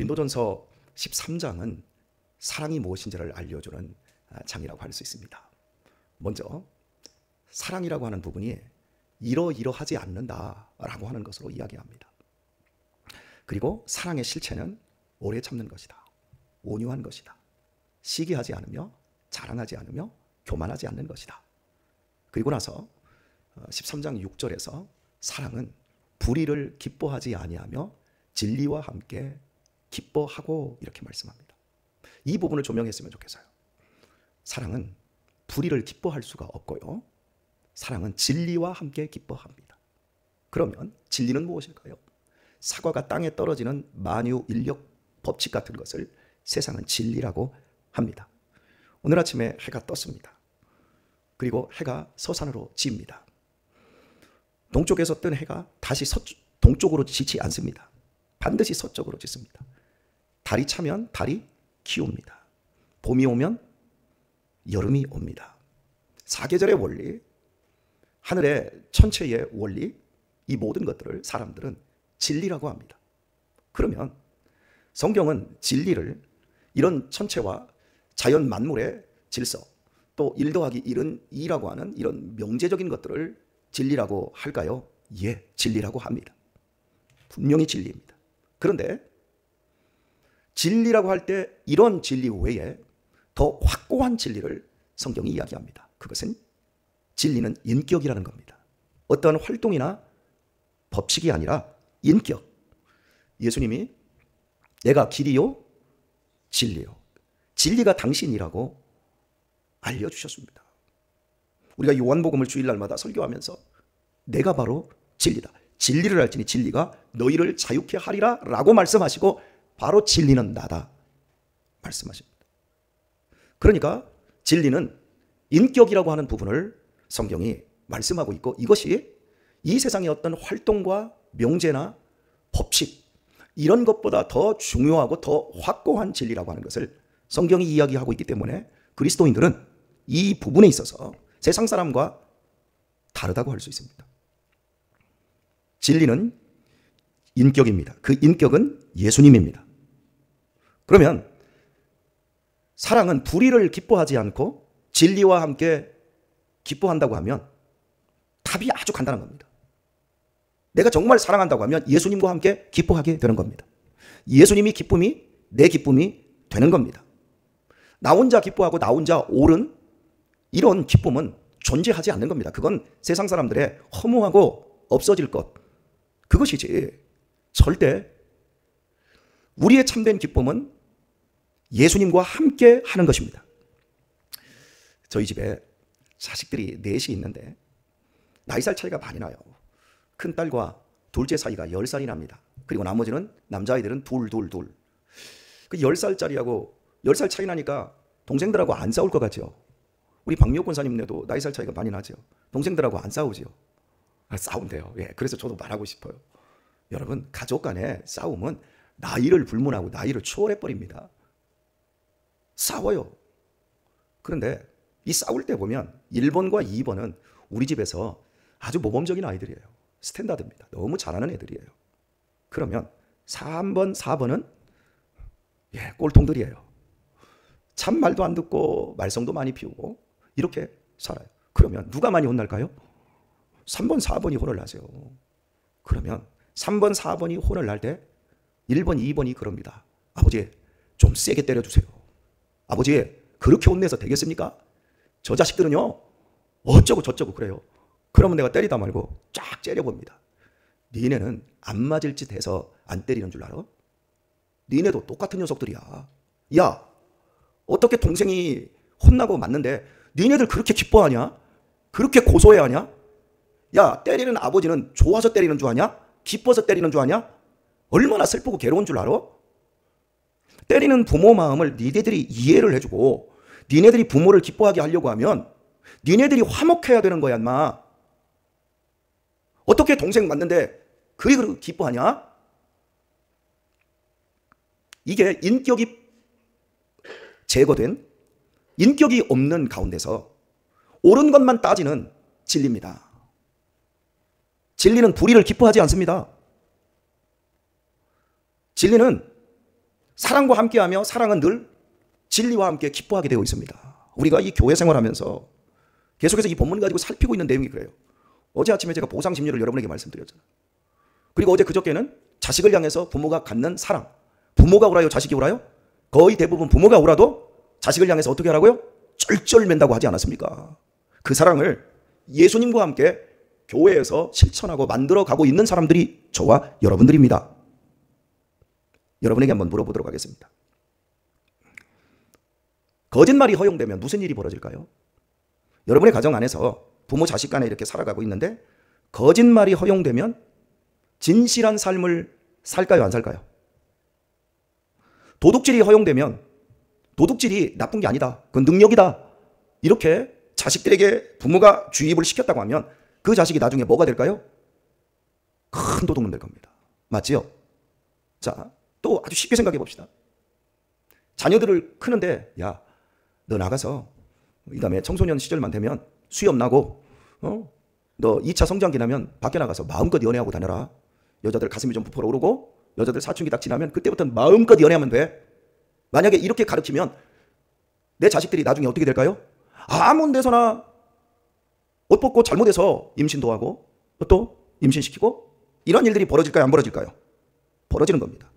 고린도전서 13장은 사랑이 무엇인지를 알려주는 장이라고 할 수 있습니다. 먼저 사랑이라고 하는 부분이 이러이러하지 않는다라고 하는 것으로 이야기합니다. 그리고 사랑의 실체는 오래 참는 것이다. 온유한 것이다. 시기하지 않으며 자랑하지 않으며 교만하지 않는 것이다. 그리고 나서 13장 6절에서 사랑은 불의를 기뻐하지 아니하며 진리와 함께 기뻐하고 이렇게 말씀합니다. 이 부분을 조명했으면 좋겠어요. 사랑은 불의를 기뻐할 수가 없고요. 사랑은 진리와 함께 기뻐합니다. 그러면 진리는 무엇일까요? 사과가 땅에 떨어지는 만유 인력 법칙 같은 것을 세상은 진리라고 합니다. 오늘 아침에 해가 떴습니다. 그리고 해가 서산으로 집니다. 동쪽에서 뜬 해가 다시 동쪽으로 지지 않습니다. 반드시 서쪽으로 짓습니다. 달이 차면 달이 기웁니다. 봄이 오면 여름이 옵니다. 사계절의 원리, 하늘의 천체의 원리, 이 모든 것들을 사람들은 진리라고 합니다. 그러면 성경은 진리를 이런 천체와 자연 만물의 질서, 또 1 더하기 1은 2라고 하는 이런 명제적인 것들을 진리라고 할까요? 예, 진리라고 합니다. 분명히 진리입니다. 그런데 진리라고 할 때 이런 진리 외에 더 확고한 진리를 성경이 이야기합니다. 그것은 진리는 인격이라는 겁니다. 어떠한 활동이나 법칙이 아니라 인격. 예수님이 내가 길이요 진리요. 진리가 당신이라고 알려주셨습니다. 우리가 요한복음을 주일날마다 설교하면서 내가 바로 진리다. 진리를 알지니 진리가 너희를 자유케 하리라 라고 말씀하시고 바로 진리는 나다 말씀하십니다. 그러니까 진리는 인격이라고 하는 부분을 성경이 말씀하고 있고, 이것이 이 세상의 어떤 활동과 명제나 법칙 이런 것보다 더 중요하고 더 확고한 진리라고 하는 것을 성경이 이야기하고 있기 때문에 그리스도인들은 이 부분에 있어서 세상 사람과 다르다고 할 수 있습니다. 진리는 인격입니다. 그 인격은 예수님입니다. 그러면 사랑은 불의를 기뻐하지 않고 진리와 함께 기뻐한다고 하면 답이 아주 간단한 겁니다. 내가 정말 사랑한다고 하면 예수님과 함께 기뻐하게 되는 겁니다. 예수님이 기쁨이 내 기쁨이 되는 겁니다. 나 혼자 기뻐하고 나 혼자 옳은 이런 기쁨은 존재하지 않는 겁니다. 그건 세상 사람들의 허무하고 없어질 것, 그것이지 절대 우리의 참된 기쁨은 예수님과 함께 하는 것입니다. 저희 집에 자식들이 넷이 있는데 나이살 차이가 많이 나요. 큰딸과 둘째 사이가 10살이 납니다. 그리고 나머지는 남자아이들은 둘. 그 10살짜리하고 10살 차이 나니까 동생들하고 안 싸울 것 같죠. 우리 박미호 권사님네도 나이살 차이가 많이 나죠. 동생들하고 안 싸우죠. 싸운대요. 예, 그래서 저도 말하고 싶어요. 여러분, 가족 간의 싸움은 나이를 불문하고 나이를 초월해버립니다. 싸워요. 그런데 이 싸울 때 보면 1번과 2번은 우리 집에서 아주 모범적인 아이들이에요. 스탠다드입니다. 너무 잘하는 애들이에요. 그러면 3번, 4번은 꼴통들이에요. 참 말도 안 듣고 말썽도 많이 피우고 이렇게 살아요. 그러면 누가 많이 혼날까요? 3번, 4번이 혼을 나세요. 그러면 3번, 4번이 혼을 날 때 1번, 2번이 그럽니다. 아버지, 좀 세게 때려주세요. 아버지, 그렇게 혼내서 되겠습니까? 저 자식들은요, 어쩌고 저쩌고 그래요. 그러면 내가 때리다 말고 쫙 째려봅니다. 니네는 안 맞을 짓 해서 안 때리는 줄 알아? 니네도 똑같은 녀석들이야. 야, 어떻게 동생이 혼나고 맞는데 니네들 그렇게 기뻐하냐? 그렇게 고소해하냐? 야, 때리는 아버지는 좋아서 때리는 줄 아냐? 기뻐서 때리는 줄 아냐? 얼마나 슬프고 괴로운 줄 알아? 때리는 부모 마음을 니네들이 이해를 해주고 니네들이 부모를 기뻐하게 하려고 하면 니네들이 화목해야 되는 거야, 인마. 어떻게 동생 맞는데 그리 기뻐하냐? 이게 인격이 제거된, 인격이 없는 가운데서 옳은 것만 따지는 진리입니다. 진리는 불의를 기뻐하지 않습니다. 진리는 사랑과 함께하며 사랑은 늘 진리와 함께 기뻐하게 되어 있습니다. 우리가 이 교회 생활하면서 계속해서 이 본문을 가지고 살피고 있는 내용이 그래요. 어제 아침에 제가 보상 심리를 여러분에게 말씀드렸잖아요. 그리고 어제 그저께는 자식을 향해서 부모가 갖는 사랑. 부모가 울어요, 자식이 울어요? 거의 대부분 부모가 울어도 자식을 향해서 어떻게 하라고요? 쩔쩔맨다고 하지 않았습니까? 그 사랑을 예수님과 함께 교회에서 실천하고 만들어가고 있는 사람들이 저와 여러분들입니다. 여러분에게 한번 물어보도록 하겠습니다. 거짓말이 허용되면 무슨 일이 벌어질까요? 여러분의 가정 안에서 부모 자식 간에 이렇게 살아가고 있는데 거짓말이 허용되면 진실한 삶을 살까요, 안 살까요? 도둑질이 허용되면 도둑질이 나쁜 게 아니다, 그건 능력이다, 이렇게 자식들에게 부모가 주입을 시켰다고 하면 그 자식이 나중에 뭐가 될까요? 큰 도둑놈 될 겁니다. 맞지요? 자, 또 아주 쉽게 생각해 봅시다. 자녀들을 크는데 야, 너 나가서 이 다음에 청소년 시절만 되면 수염 나고 너 2차 성장기 나면 밖에 나가서 마음껏 연애하고 다녀라. 여자들 가슴이 좀 부풀어 오르고 여자들 사춘기 딱 지나면 그때부터는 마음껏 연애하면 돼. 만약에 이렇게 가르치면 내 자식들이 나중에 어떻게 될까요? 아무 데서나 옷 벗고 잘못해서 임신도 하고 또 임신시키고 이런 일들이 벌어질까요, 안 벌어질까요? 벌어지는 겁니다.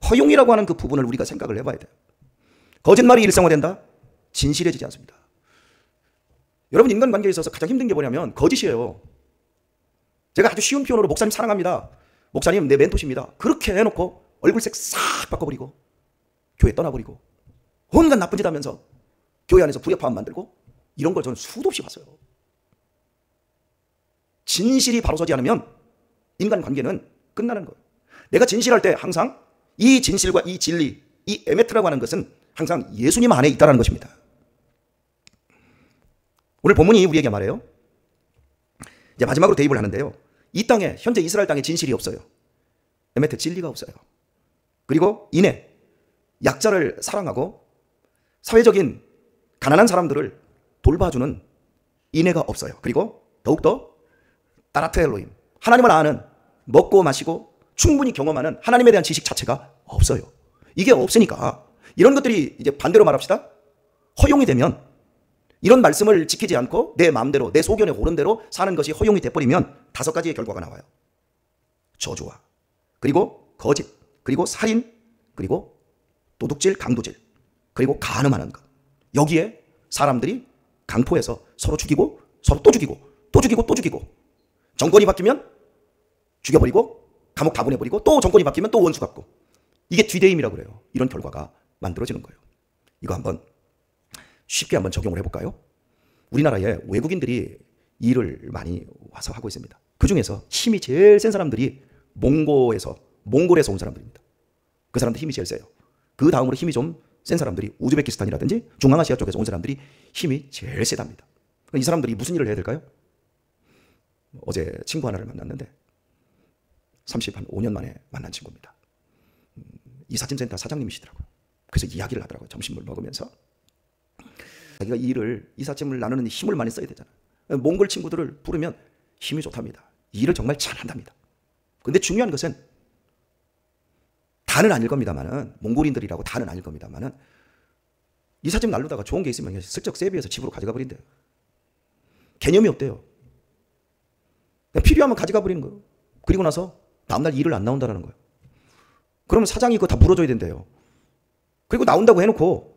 허용이라고 하는 그 부분을 우리가 생각을 해봐야 돼요. 거짓말이 일상화된다? 진실해지지 않습니다. 여러분, 인간관계에 있어서 가장 힘든 게 뭐냐면 거짓이에요. 제가 아주 쉬운 표현으로 목사님 사랑합니다, 목사님 내 멘토십니다, 그렇게 해놓고 얼굴색 싹 바꿔버리고 교회 떠나버리고 온갖 나쁜 짓 하면서 교회 안에서 불협화음 만들고 이런 걸 저는 수도 없이 봤어요. 진실이 바로 서지 않으면 인간관계는 끝나는 거예요. 내가 진실할 때 항상 이 진실과 이 진리, 이 에메트라고 하는 것은 항상 예수님 안에 있다는 것입니다. 오늘 본문이 우리에게 말해요. 이제 마지막으로 대입을 하는데요. 이 땅에, 현재 이스라엘 땅에 진실이 없어요. 에메트, 진리가 없어요. 그리고 인애, 약자를 사랑하고 사회적인 가난한 사람들을 돌봐주는 인애가 없어요. 그리고 더욱더 따라트 엘로힘, 하나님을 아는, 먹고 마시고 충분히 경험하는 하나님에 대한 지식 자체가 없어요. 이게 없으니까 이런 것들이 이제 반대로 말합시다, 허용이 되면, 이런 말씀을 지키지 않고 내 마음대로 내 소견에 오른 대로 사는 것이 허용이 돼버리면 5가지의 결과가 나와요. 저주와, 그리고 거짓, 그리고 살인, 그리고 도둑질, 강도질, 그리고 간음하는 것. 여기에 사람들이 강포해서 서로 죽이고 서로 또 죽이고 또 죽이고 또 죽이고, 정권이 바뀌면 죽여버리고 감옥 다 보내버리고 또 정권이 바뀌면 또 원수 같고, 이게 뒤대임이라고 그래요. 이런 결과가 만들어지는 거예요. 이거 한번 쉽게 한번 적용을 해볼까요? 우리나라에 외국인들이 일을 많이 와서 하고 있습니다. 그 중에서 힘이 제일 센 사람들이 몽골에서 온 사람들입니다. 그 사람들 힘이 제일 세요. 그 다음으로 힘이 좀 센 사람들이 우즈베키스탄이라든지 중앙아시아 쪽에서 온 사람들이 힘이 제일 세답니다. 이 사람들이 무슨 일을 해야 될까요? 어제 친구 하나를 만났는데 35년 만에 만난 친구입니다. 이삿짐센터 사장님이시더라고요. 그래서 이야기를 하더라고요. 점심을 먹으면서. 자기가 이 일을, 이삿짐을 나누는 힘을 많이 써야 되잖아요. 몽골 친구들을 부르면 힘이 좋답니다. 이 일을 정말 잘한답니다. 근데 중요한 것은, 다는 아닐 겁니다만은, 몽골인들이라고 다는 아닐 겁니다만은, 이삿짐 나르다가 좋은 게 있으면 슬쩍 세비해서 집으로 가져가 버린대요. 개념이 없대요. 필요하면 가져가 버리는 거예요. 그리고 나서 다음날 일을 안 나온다는 거예요. 그러면 사장이 그거 다 물어줘야 된대요. 그리고 나온다고 해놓고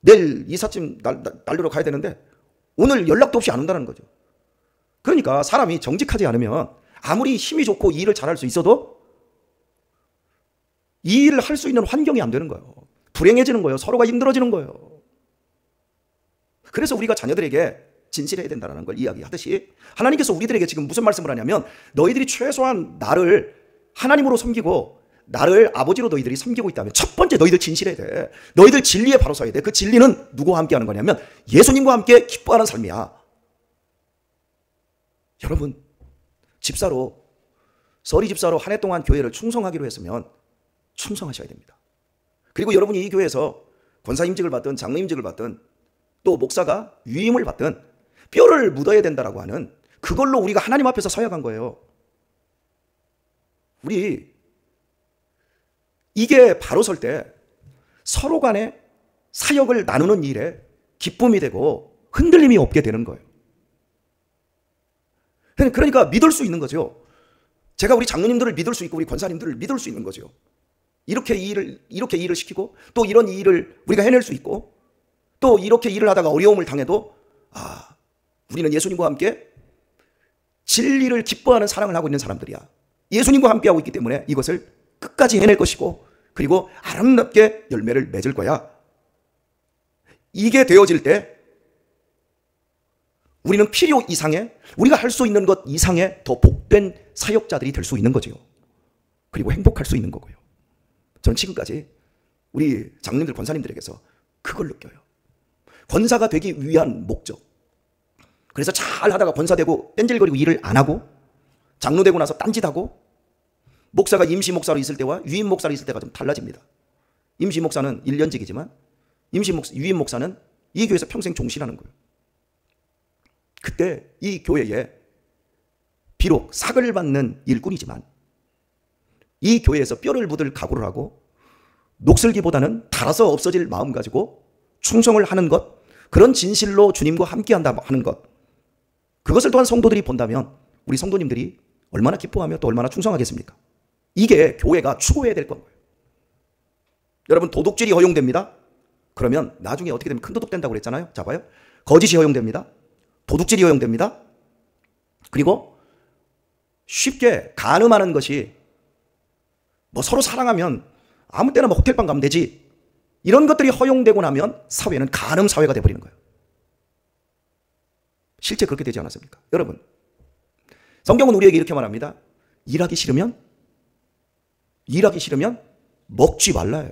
내일 이삿짐 날리러 가야 되는데 오늘 연락도 없이 안 온다는 거죠. 그러니까 사람이 정직하지 않으면 아무리 힘이 좋고 이 일을 잘할 수 있어도 이 일을 할 수 있는 환경이 안 되는 거예요. 불행해지는 거예요. 서로가 힘들어지는 거예요. 그래서 우리가 자녀들에게 진실해야 된다는 걸 이야기하듯이, 하나님께서 우리들에게 지금 무슨 말씀을 하냐면, 너희들이 최소한 나를 하나님으로 섬기고 나를 아버지로 너희들이 섬기고 있다면 첫 번째 너희들 진실해야 돼. 너희들 진리에 바로 서야 돼. 그 진리는 누구와 함께 하는 거냐면 예수님과 함께 기뻐하는 삶이야. 여러분, 집사로, 서리 집사로 한 해 동안 교회를 충성하기로 했으면 충성하셔야 됩니다. 그리고 여러분이 이 교회에서 권사임직을 받든 장로임직을 받든 또 목사가 위임을 받든 뼈를 묻어야 된다라고 하는, 그걸로 우리가 하나님 앞에서 서약한 거예요. 우리 이게 바로 설 때 서로 간에 사역을 나누는 일에 기쁨이 되고 흔들림이 없게 되는 거예요. 그러니까 믿을 수 있는 거죠. 제가 우리 장로님들을 믿을 수 있고 우리 권사님들을 믿을 수 있는 거죠. 이렇게 일을 시키고 또 이런 일을 우리가 해낼 수 있고 또 이렇게 일을 하다가 어려움을 당해도 우리는 예수님과 함께 진리를 기뻐하는 사랑을 하고 있는 사람들이야. 예수님과 함께하고 있기 때문에 이것을 끝까지 해낼 것이고 그리고 아름답게 열매를 맺을 거야. 이게 되어질 때 우리는 필요 이상의 우리가 할 수 있는 것 이상의 더 복된 사역자들이 될 수 있는 거죠. 그리고 행복할 수 있는 거고요. 저는 지금까지 우리 장로님들 권사님들에게서 그걸 느껴요. 권사가 되기 위한 목적. 그래서 잘 하다가 권사 되고 뺀질거리고 일을 안 하고 장로 되고 나서 딴짓하고 목사가 임시 목사로 있을 때와 유임 목사로 있을 때가 좀 달라집니다. 임시 목사는 1년직이지만 유임 목사는 이 교회에서 평생 종신하는 거예요. 그때 이 교회에 비록 삭을 받는 일꾼이지만 이 교회에서 뼈를 묻을 각오를 하고 녹슬기보다는 닳아서 없어질 마음 가지고 충성을 하는 것, 그런 진실로 주님과 함께한다 하는 것, 그것을 또한 성도들이 본다면 우리 성도님들이 얼마나 기뻐하며 또 얼마나 충성하겠습니까? 이게 교회가 추구해야 될 거예요. 여러분, 도둑질이 허용됩니다. 그러면 나중에 어떻게 되면 큰 도둑 된다고 그랬잖아요. 자 봐요. 거짓이 허용됩니다. 도둑질이 허용됩니다. 그리고 쉽게 간음하는 것이 뭐 서로 사랑하면 아무 때나 뭐 호텔방 가면 되지, 이런 것들이 허용되고 나면 사회는 간음 사회가 돼버리는 거예요. 실제 그렇게 되지 않았습니까? 여러분, 성경은 우리에게 이렇게 말합니다. 일하기 싫으면 먹지 말라요.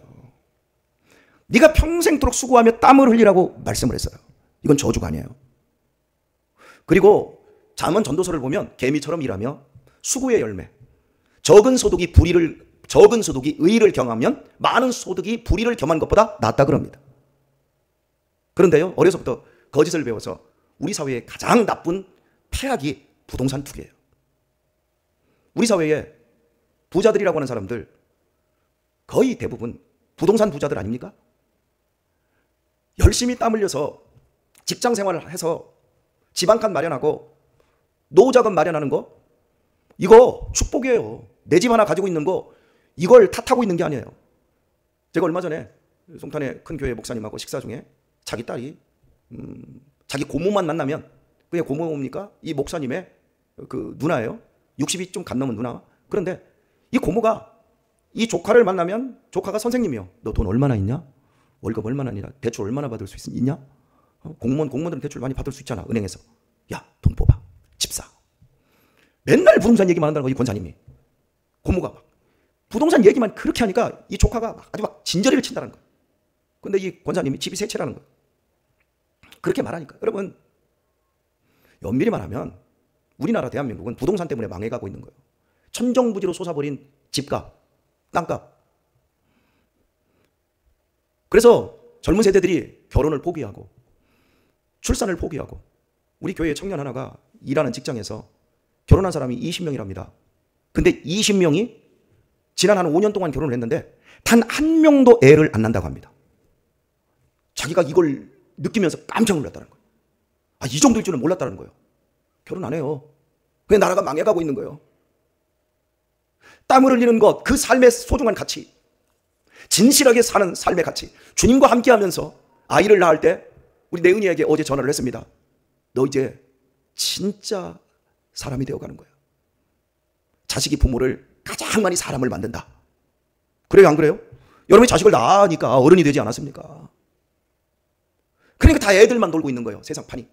네가 평생도록 수고하며 땀을 흘리라고 말씀을 했어요. 이건 저주가 아니에요. 그리고 잠언 전도서를 보면 개미처럼 일하며 수고의 열매, 적은 소득이 의를 경하면 많은 소득이 불의를 경한 것보다 낫다 그럽니다. 그런데요, 어려서부터 거짓을 배워서 우리 사회의 가장 나쁜 폐악이 부동산 투기예요. 우리 사회에 부자들이라고 하는 사람들 거의 대부분 부동산 부자들 아닙니까? 열심히 땀 흘려서 직장 생활을 해서 집 한 칸 마련하고 노후자금 마련하는 거, 이거 축복이에요. 내 집 하나 가지고 있는 거, 이걸 탓하고 있는 게 아니에요. 제가 얼마 전에 송탄의 큰 교회 목사님하고 식사 중에 자기 딸이 자기 고모만 만나면, 그게 고모입니까? 이 목사님의 그 누나예요. 60이 좀 간 넘은 누나. 그런데 이 고모가 이 조카를 만나면 조카가 선생님이요. 너 돈 얼마나 있냐? 월급 얼마나 있냐? 대출 얼마나 받을 수 있냐? 공무원들은 대출 많이 받을 수 있잖아, 은행에서. 야, 돈 뽑아. 집 사. 맨날 부동산 얘기만 한다는 거, 이 권사님이. 고모가 막 부동산 얘기만 그렇게 하니까 이 조카가 아주 막 진저리를 친다는 거예요. 근데 이 권사님이 집이 세 채라는 거예요. 그렇게 말하니까. 여러분, 엄밀히 말하면 우리나라 대한민국은 부동산 때문에 망해가고 있는 거예요. 천정부지로 솟아버린 집값, 땅값. 그래서 젊은 세대들이 결혼을 포기하고 출산을 포기하고, 우리 교회 청년 하나가 일하는 직장에서 결혼한 사람이 20명이랍니다. 근데 20명이 지난 한 5년 동안 결혼을 했는데 단 한 명도 애를 안 낳는다고 합니다. 자기가 이걸 느끼면서 깜짝 놀랐다는 거예요. 이 정도일 줄은 몰랐다는 거예요. 결혼 안 해요. 그냥 나라가 망해가고 있는 거예요. 땀을 흘리는 것, 그 삶의 소중한 가치, 진실하게 사는 삶의 가치, 주님과 함께하면서 아이를 낳을 때 우리 내은이에게 어제 전화를 했습니다. 너 이제 진짜 사람이 되어가는 거야. 자식이 부모를 가장 많이 사람을 만든다. 그래요, 안 그래요? 여러분이 자식을 낳으니까 어른이 되지 않았습니까? 그러니까 다 애들만 놀고 있는 거예요, 세상판이.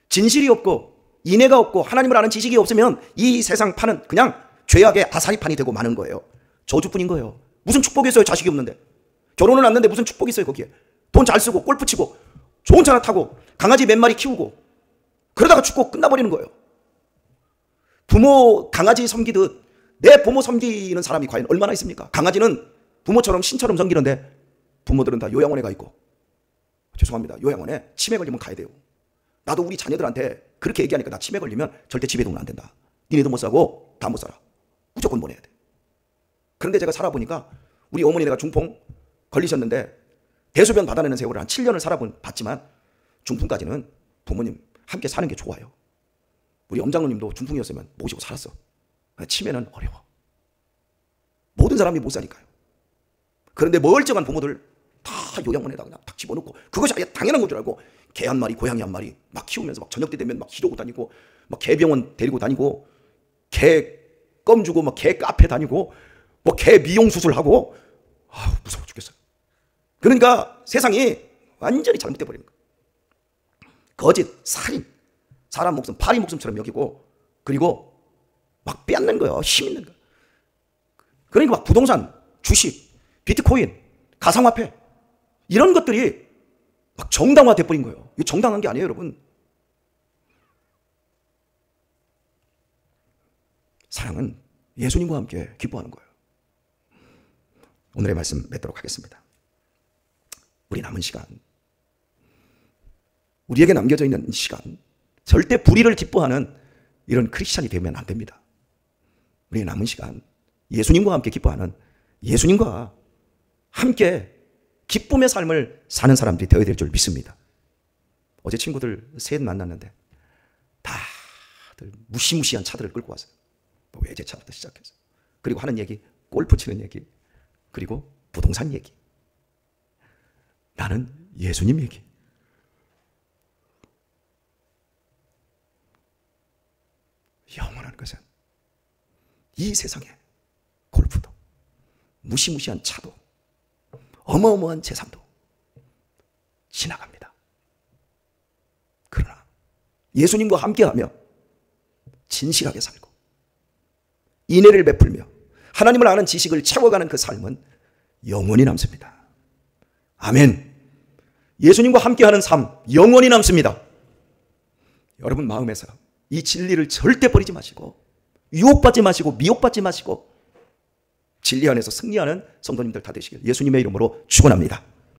진실이 없고 인애가 없고 하나님을 아는 지식이 없으면 이 세상판은 그냥 죄악의 아사리판이 되고 마는 거예요. 저주뿐인 거예요. 무슨 축복이 있어요, 자식이 없는데. 결혼은 안 했는데 무슨 축복이 있어요, 거기에. 돈 잘 쓰고 골프 치고 좋은 차나 타고 강아지 몇 마리 키우고 그러다가 죽고 끝나버리는 거예요. 부모 강아지 섬기듯 내 부모 섬기는 사람이 과연 얼마나 있습니까? 강아지는 부모처럼 신처럼 섬기는데 부모들은 다 요양원에 가 있고, 죄송합니다, 요양원에 치매 걸리면 가야 돼요. 나도 우리 자녀들한테 그렇게 얘기하니까 나 치매 걸리면 절대 집에 두면 안 된다. 니네도 못 사고 다 못 살아. 무조건 보내야 돼. 그런데 제가 살아보니까 우리 어머니가 중풍 걸리셨는데 대소변 받아내는 세월을 한 7년을 살아봤지만 중풍까지는 부모님 함께 사는 게 좋아요. 우리 엄장로님도 중풍이었으면 모시고 살았어. 치매는 어려워. 모든 사람이 못 사니까요. 그런데 멀쩡한 부모들 다 요양원에다 그냥 딱 집어넣고 그것이 아예 당연한 건 줄 알고 개 한 마리, 고양이 한 마리 막 키우면서 막 저녁 때 되면 막 기르고 다니고 막 개병원 데리고 다니고 개 껌 주고 막 개 카페 다니고 뭐 개 미용 수술하고 무서워 죽겠어요. 그러니까 세상이 완전히 잘못돼 버리는 거예요. 거짓, 살인, 사람 목숨, 파리 목숨처럼 여기고 그리고 막 빼앗는 거예요. 힘 있는 거. 그러니까 막 부동산, 주식, 비트코인, 가상화폐 이런 것들이 막 정당화 돼버린 거예요. 이거 정당한 게 아니에요, 여러분. 사랑은 예수님과 함께 기뻐하는 거예요. 오늘의 말씀 맺도록 하겠습니다. 우리 남은 시간, 우리에게 남겨져 있는 시간, 절대 불의를 기뻐하는 이런 크리스찬이 되면 안 됩니다. 우리의 남은 시간, 예수님과 함께 기뻐하는, 예수님과 함께 기쁨의 삶을 사는 사람들이 되어야 될 줄 믿습니다. 어제 친구들 셋 만났는데 다들 무시무시한 차들을 끌고 왔어요. 외제차부터 시작해서. 그리고 하는 얘기, 골프 치는 얘기, 그리고 부동산 얘기. 나는 예수님 얘기. 영원한 것은 이 세상에 골프도, 무시무시한 차도, 어마어마한 재산도 지나갑니다. 그러나 예수님과 함께하며 진실하게 살고 인애를 베풀며 하나님을 아는 지식을 채워가는 그 삶은 영원히 남습니다. 아멘. 예수님과 함께하는 삶 영원히 남습니다. 여러분 마음에서 이 진리를 절대 버리지 마시고 유혹받지 마시고 미혹받지 마시고 진리 안에서 승리하는 성도님들 다 되시길 예수님의 이름으로 축원합니다.